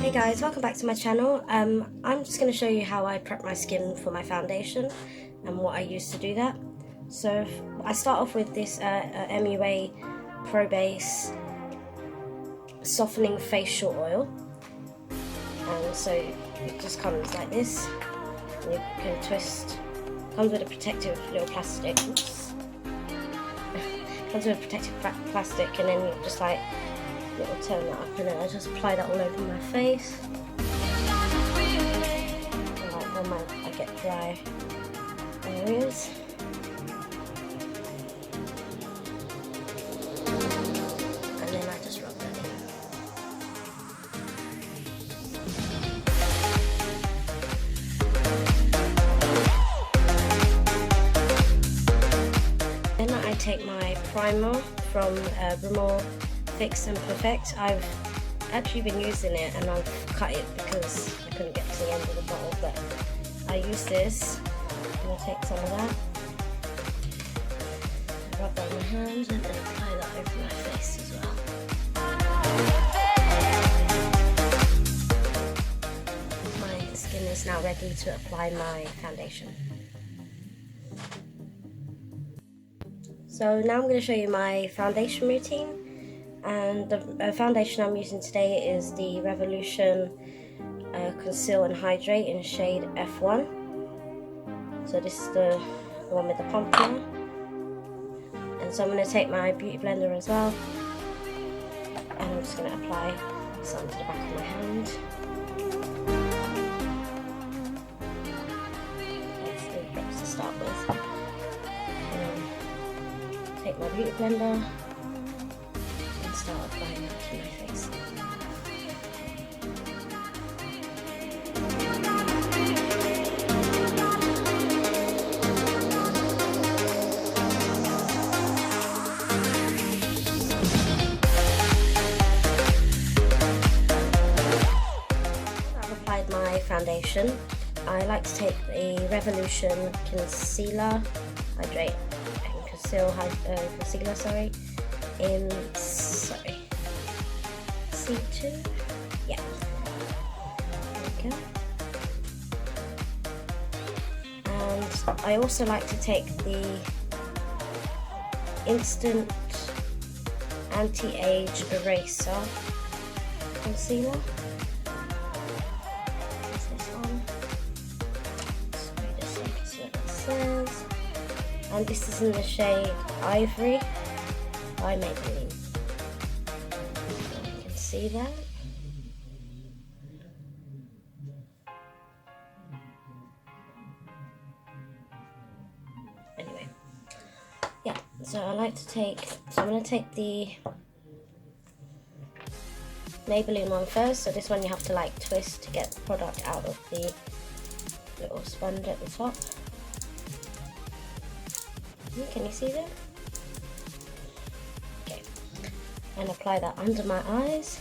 Hey guys, welcome back to my channel. I'm just going to show you how I prep my skin for my foundation and what I use to do that. So I start off with this MUA Pro Base Softening Facial Oil, and so it just comes like this. And you can twist. Comes with a protective little plastic. Oops. Comes with a protective plastic, and then you just like little turn that up, and then I just apply that all over my face. And like when I get dry areas. And then I just rub that in. Then I take my primer from Rimmel Fix and Perfect. I've actually been using it and I've cut it because I couldn't get to the end of the bottle, but I use this. I'm going to take some of that, rub that on my hands, and then apply that over my face as well. My skin is now ready to apply my foundation. So now I'm going to show you my foundation routine. And the foundation I'm using today is the Revolution Conceal and Hydrate in shade F1. So this is the one with the pumpkin. And so I'm going to take my beauty blender as well, and I'm just going to apply some to the back of my hand. That's 3 drops to start with. And take my beauty blender. Start applying that to my face. I've applied my foundation. I like to take the Revolution Concealer, Hydrate and Conceal Concealer, sorry. In C2, yeah, there we go. And I also like to take the Instant Anti-Age Eraser Concealer. That's this one. Sorry, just so you can see what it says. And this is in the shade Ivory by Maybelline. You can see that. Anyway, yeah, so I like to take, so I'm going to take the Maybelline one first. So this one you have to like twist to get the product out of the little sponge at the top. Can you see that? And apply that under my eyes.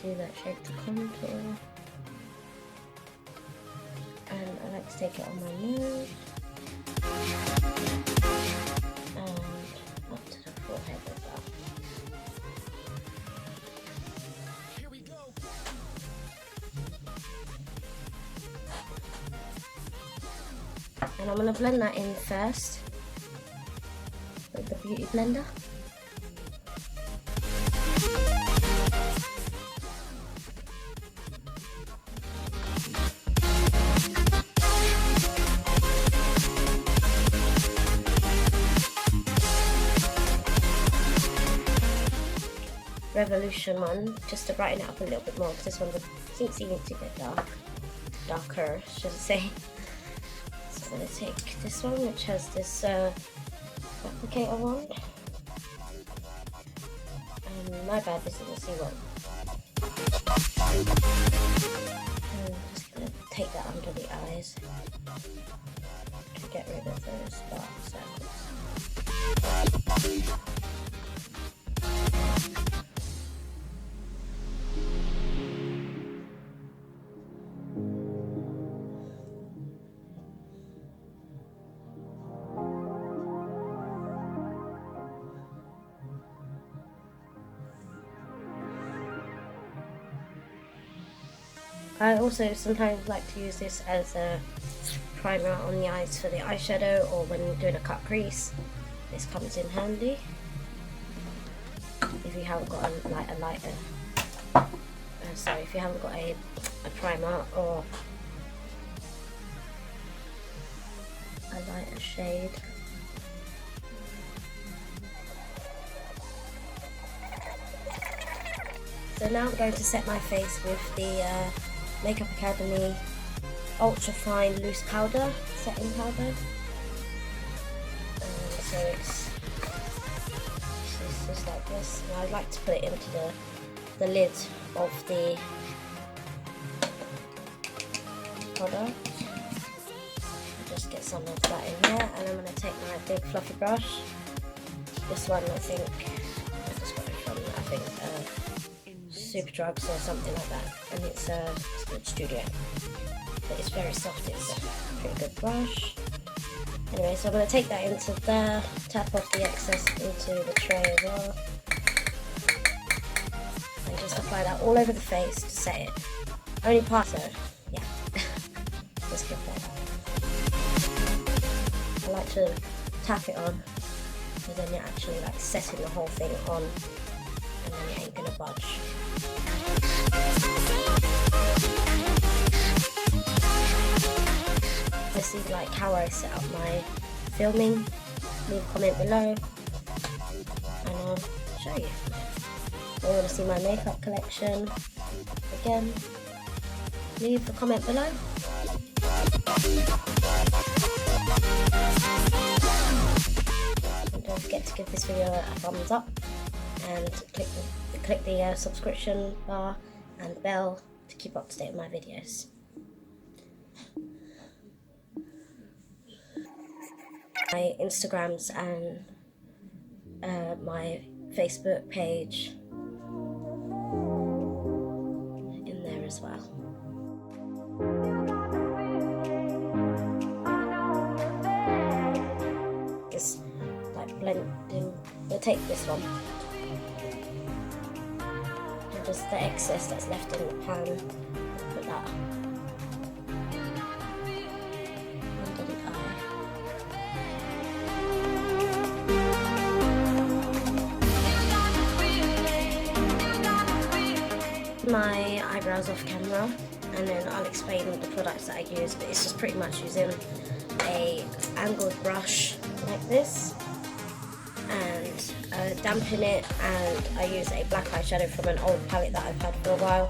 Do that shape to contour, and I like to take it on my nose and up to the forehead as well. Here we go. And I'm going to blend that in first with the beauty blender. Revolution one, just to brighten it up a little bit more, because this one seems to get darker, should I say. So I'm going to take this one, which has this applicator wand. My bad, this isn't C1. Just gonna take that under the eyes to get rid of those dark circles. I also sometimes like to use this as a primer on the eyes for the eyeshadow, or when doing a cut crease. This comes in handy if you haven't got a lighter. Sorry, if you haven't got a primer or a lighter shade. So now I'm going to set my face with the Makeup Academy Ultra Fine Loose Powder, setting powder. So it's just like this. And I'd like to put it into the lid of the product. Just get some of that in here, and I'm going to take my big fluffy brush. This one, I think I just got it from Superdrugs or something like that, and it's a Studio, but it's very soft. It's a pretty good brush. Anyway, so I'm going to take that into there, tap off the excess into the tray as well, and just apply that all over the face to set it. Only part, so yeah, just keep that. I like to tap it on, because then you're actually like setting the whole thing on, and then it ain't gonna budge. To see like how I set up my filming, leave a comment below and I'll show you. If you want to see my makeup collection, again, leave a comment below. And don't forget to give this video a thumbs up and click the subscription bar and bell to keep up to date with my videos. My Instagrams and my Facebook page in there as well. Just like blending. We'll take this one and just the excess that's left in the pan, put that under the eye. My eyebrows off camera, and then I'll explain the products that I use, but it's just pretty much using a angled brush like this and dampen it, and I use a black eyeshadow from an old palette that I've had for a while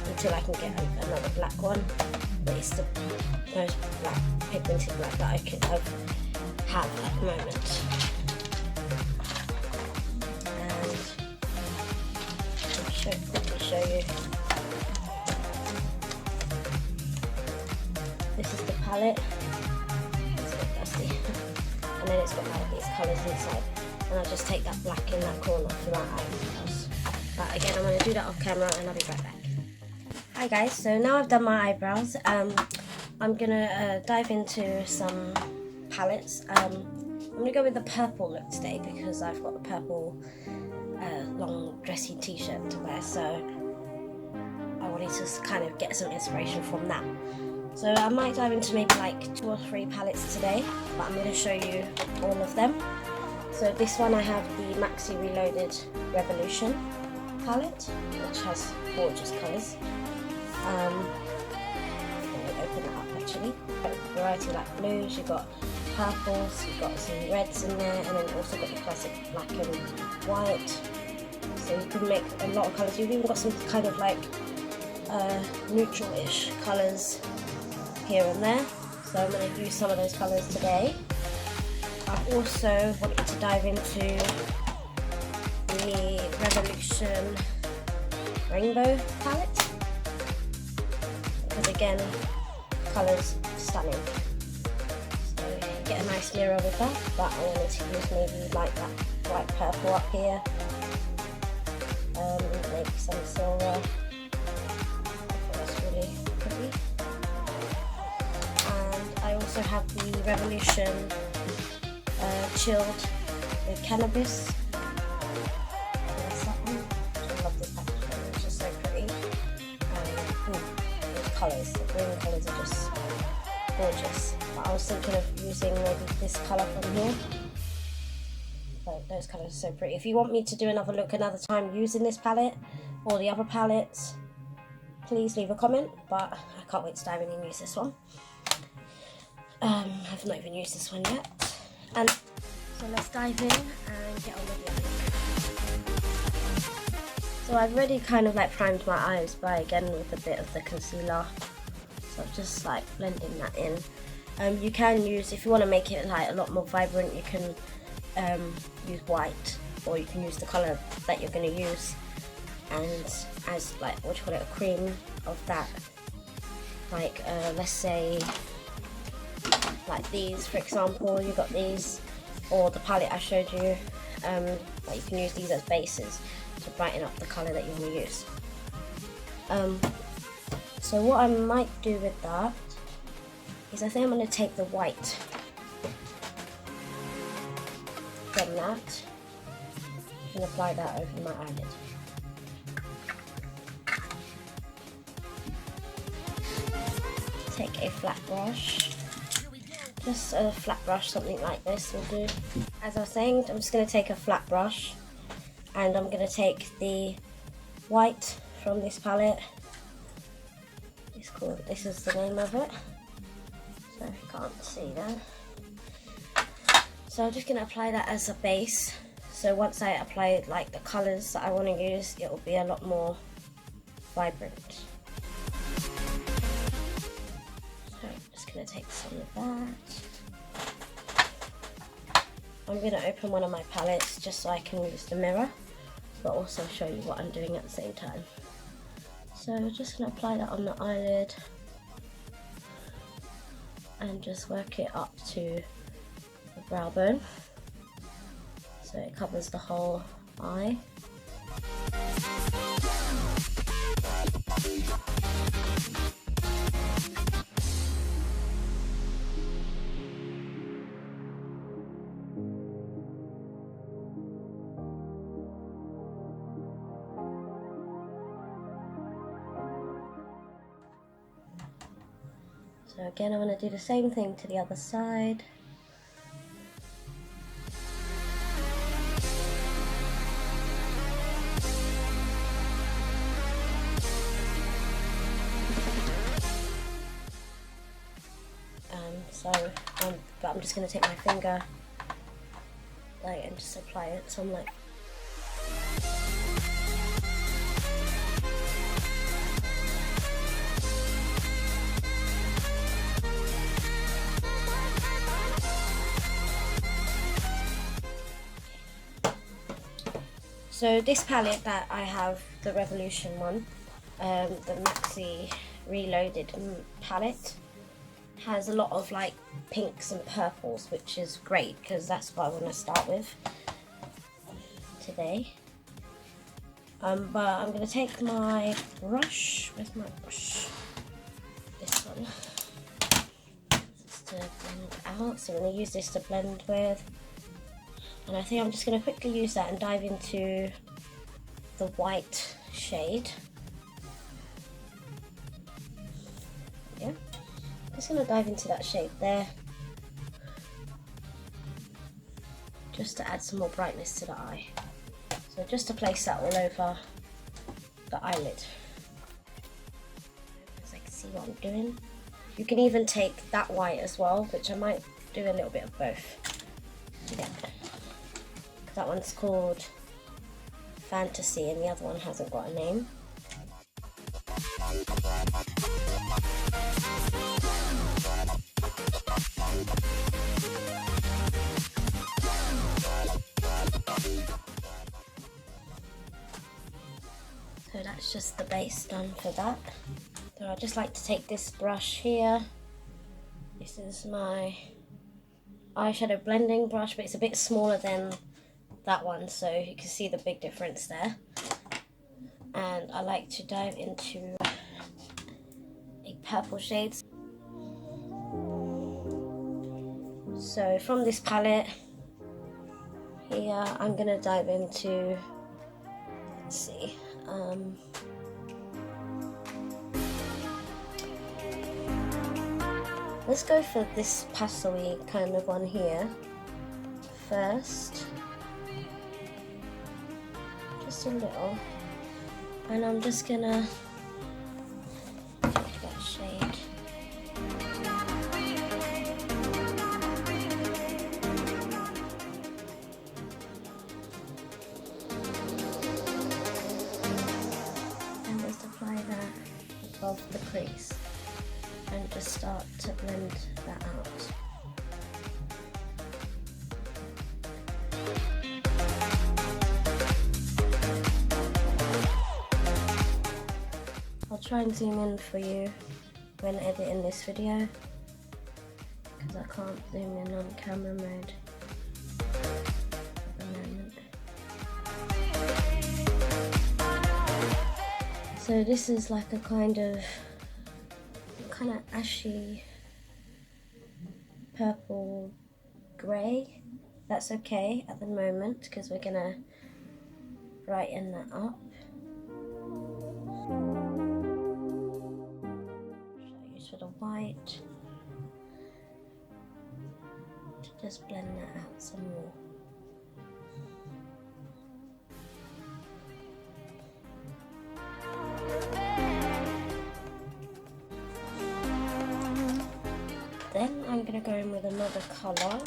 until I can get another black one, but it's the most black, pigmented black that I have at the moment. Quickly show you. This is the palette. It's a bit dusty. And then it's got like these colours inside. And I'll just take that black in that corner for my eyebrows. But again, I'm going to do that off camera and I'll be right back. Hi guys, so now I've done my eyebrows. I'm going to dive into some palettes. I'm going to go with the purple look today because I've got a purple long dressy t-shirt to wear, so I wanted to kind of get some inspiration from that. So I might dive into maybe like 2 or 3 palettes today, but I'm going to show you all of them. So this one I have the Maxi Reloaded Revolution palette, which has gorgeous colours. Let me open it up actually. Got a variety like blues, you've got purples, you've got some reds in there, and then also got the classic black and white. So you can make a lot of colours. You've even got some kind of like neutral-ish colours here and there. So I'm going to use some of those colours today. I've also wanted to dive into the Revolution Rainbow palette, because again, colour's stunning. So you get a nice mirror with that, but I wanted to use maybe like that bright purple up here, maybe some silver. That's really pretty. And I also have the Revolution chilled with cannabis. That's that one. I love this packaging, it's just so pretty. Those colours, the green colours are just gorgeous. But I was thinking of using maybe this colour from here. But those colours are so pretty. If you want me to do another look another time using this palette or the other palettes, please leave a comment, but I can't wait to dive in and use this one. I've not even used this one yet. And so let's dive in and get on with it. So I've already kind of like primed my eyes by again with a bit of the concealer. So I'm just like blending that in. You can use, if you want to make it like a lot more vibrant, you can use white, or you can use the colour that you're going to use, and as like, what do you call it, a cream of that. Like let's say like these, for example, you got these, or the palette I showed you, like you can use these as bases to brighten up the colour that you want to use. So what I might do with that is I think I'm going to take the white from that and apply that over my eyelid. Take a flat brush. Just a flat brush, something like this will do. As I was saying, I'm just going to take a flat brush and I'm going to take the white from this palette. It's called, this is the name of it, so if you can't see that. So I'm just going to apply that as a base. So once I apply like the colours that I want to use, it will be a lot more vibrant. Going to take some of that. I'm going to open one of my palettes just so I can use the mirror, but also show you what I'm doing at the same time. So I'm just going to apply that on the eyelid and just work it up to the brow bone so it covers the whole eye. So again, I'm going to do the same thing to the other side. But I'm just going to take my finger like and just apply it. So I'm like. So this palette that I have, the Revolution one, the Maxi Reloaded palette, has a lot of like pinks and purples, which is great because that's what I want to start with today. But I'm going to take my brush, where's my brush? This one. Just to blend out, so I'm going to use this to blend with. And I think I'm just going to quickly use that and dive into the white shade. Yeah, I'm just going to dive into that shade there, just to add some more brightness to the eye. So just to place that all over the eyelid. As I can see what I'm doing. You can even take that white as well, which I might do a little bit of both. Yeah. That one's called Fantasy and the other one hasn't got a name. So that's just the base done for that. So I just like to take this brush here This is my eyeshadow blending brush, but it's a bit smaller than that one, so you can see the big difference there. And I like to dive into a purple shade. So from this palette here, I'm gonna dive into, let's see, let's go for this pastel-y kind of one here first, just a little, and I'm just gonna take that shade. And just apply that above the crease and just start to blend that out. I'll try and zoom in for you when editing this video, because I can't zoom in on camera mode at the moment. So this is like a kind of ashy purple grey. That's okay at the moment because we're gonna brighten that up. Use for the white to just blend that out some more. Then I'm going to go in with another colour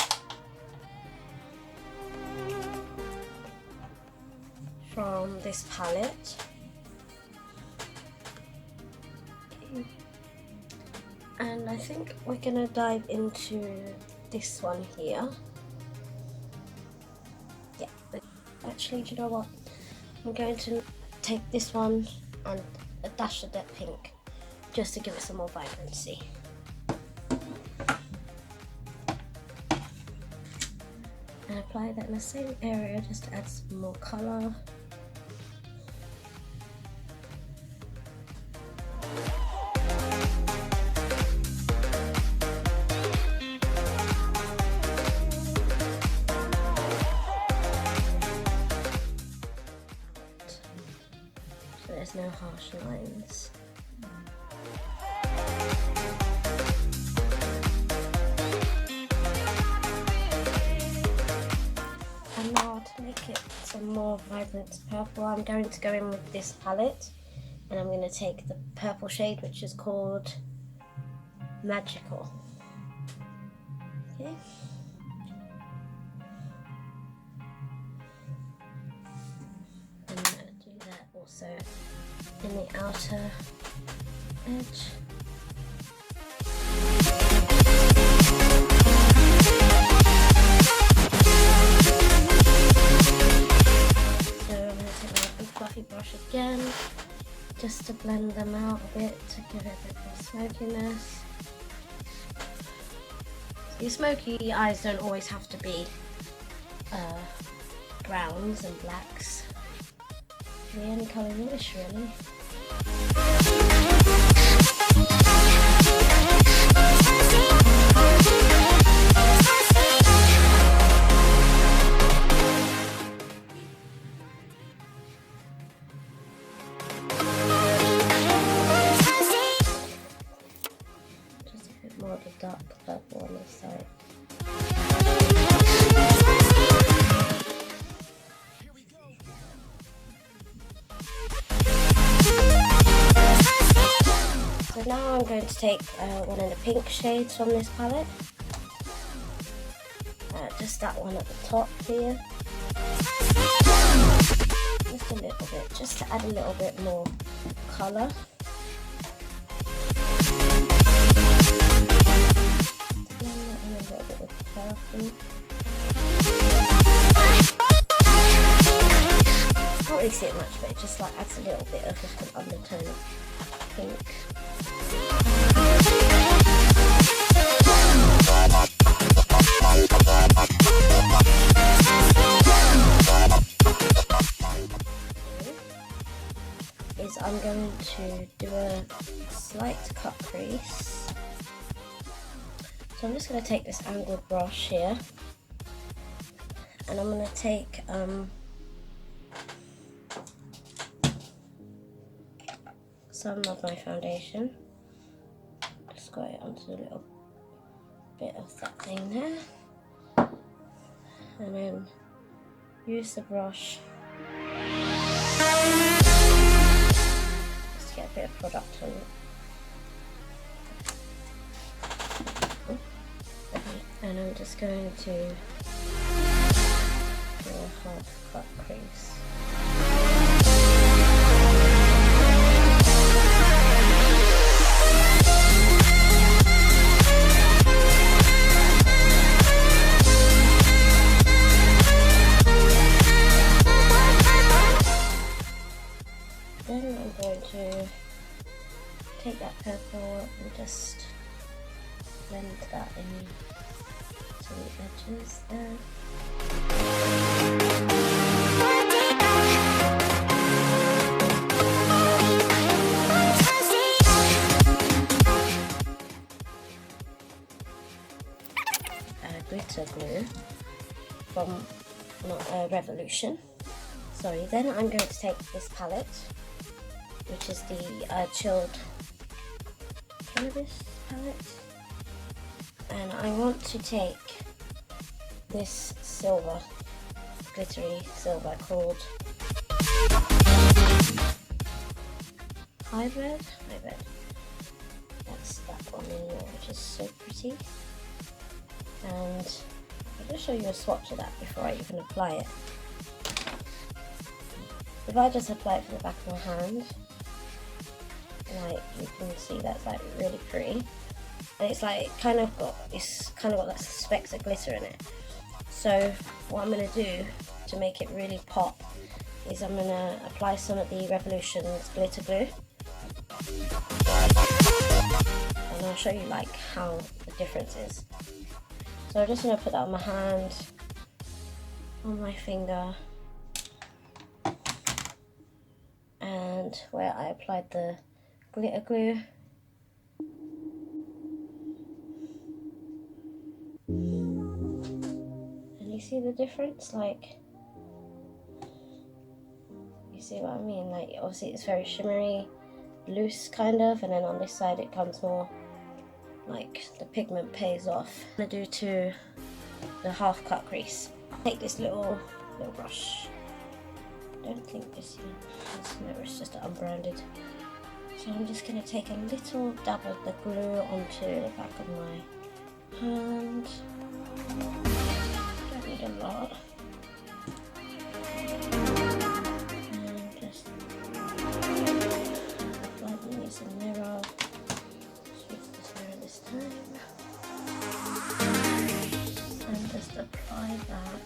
from this palette. Okay. And I think we're going to dive into this one here. Yeah, but actually, do you know what? I'm going to take this one and a dash of that pink just to give it some more vibrancy. And apply that in the same area just to add some more colour. So there's no harsh lines. And now to make it some more vibrant purple, I'm going to go in with this palette, and I'm going to take the purple shade which is called Magical. Okay. I'm going to do that also in the outer edge. Brush again, just to blend them out a bit, to give it a bit more smokiness. Your smoky eyes don't always have to be browns and blacks. Be any colour you wish, really. More of a dark purple on this side. So now I'm going to take one of the pink shades from this palette. Just that one at the top here. Just a little bit, just to add a little bit more colour. Can't really see it much, but it just like adds a little bit of just an undertone of pink. crease. So I'm just going to take this angled brush here, and I'm going to take some of my foundation, just got it onto a little bit of that thing there, and then use the brush just to get a bit of product on it. And I'm just going to do a half cut crease. Then I'm going to take that purple and just blend that in to the edges there. Glitter glue from Revolution. Sorry, then I'm going to take this palette, which is the chilled cannabis palette, and I want to take this silver, glittery silver called hydrate. That's that one in there, which is so pretty. And I'll just show you a swatch of that before I even apply it. If I just apply it from the back of my hand, like you can see that's like really pretty, and it's like kind of got that specks of glitter in it. So what I'm going to do to make it really pop is I'm going to apply some of the Revolution's glitter glue, and I'll show you like how the difference is. So I'm just going to put that on my hand, on my finger, and where I applied the glitter glue. And you see the difference? Like, you see what I mean? Like, obviously it's very shimmery, loose kind of, and then on this side it comes more like the pigment pays off. I'm going to do to the half cut crease. Take this little brush. I don't think this no, it's just unbranded. So I'm just going to take a little dab of the glue onto the back of my hand. Don't need a lot. And just lightly use a mirror. Use this mirror this time. And just apply that.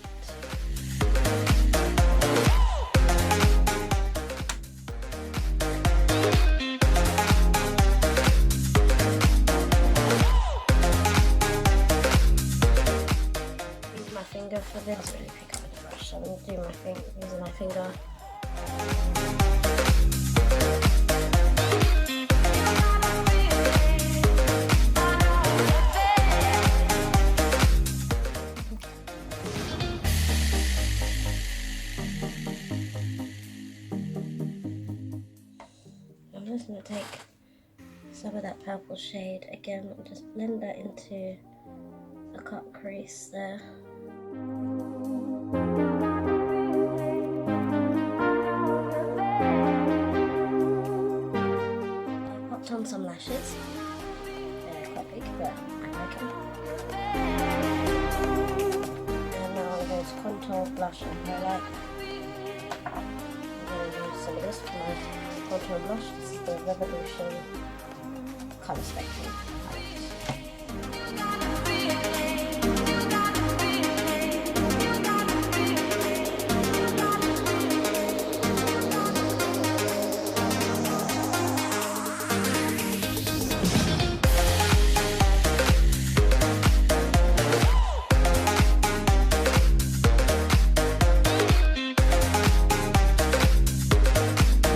For this, I really pick up with the brush, so I'm going to do my finger, using my finger. I'm just going to take some of that purple shade again and just blend that into the cut crease there. On some lashes. They're quite big, but I like them. And now I'm going to contour, blush and highlight. I'm going to use some of this for my contour blush. This is the Revolution Colour Spectrum.